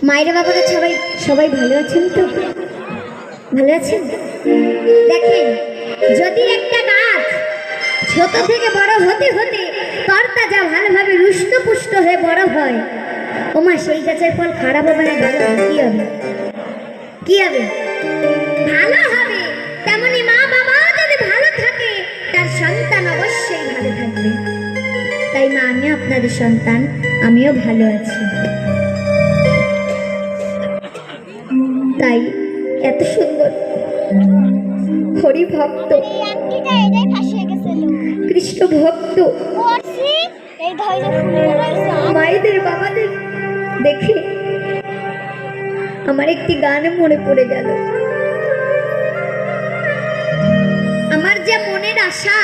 মায়েরা বাবারা সবাই সবাই ভালো আছেন তো? ভালো আছেন? দেখেন, যদি একটা গাছ ছোট থেকে বড় হতে হতে তরতাজা ভালোভাবে রুষ্টপুষ্ট হয়ে বড় হয়, ওমা সেই গাছের ফল খারাপ হবে না ভালো হবে? কি হবে? কি হবে? ভালো হবে। তেমনি মা বাবা যদি ভালো থাকে তার সন্তান অবশ্যই ভালো থাকবে। তাই মা, আমি আপনাদের সন্তান, আমিও ভালো আছি। তাই এত সুন্দর হরি ভক্ত, কৃষ্ণ ভক্ত মায়েদের বাবাদের দেখে আমার একটি গান মনে পড়ে গেল। আমার যে মনের আশা,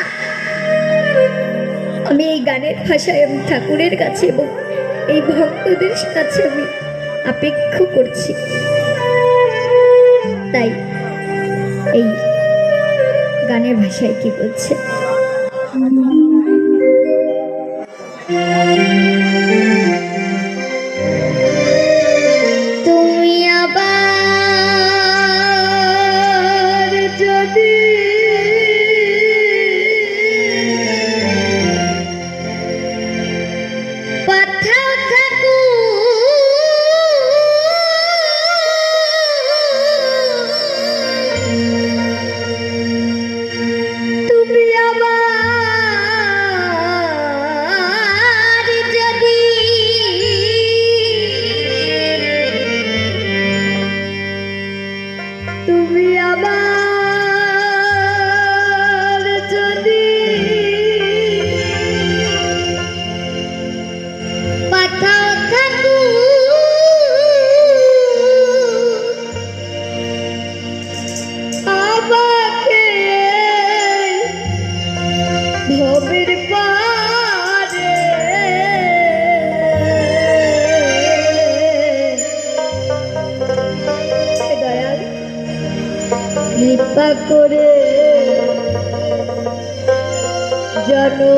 আমি এই গানের ভাষায় আমি ঠাকুরের কাছে এবং এই ভক্তদের কাছে আমি অপেক্ষা করছি। তাই এই গানের ভাষায় কি বলছে? তুমি আবার যদি পাঠাও ভবের পারে দয়াল কৃপা করে জানো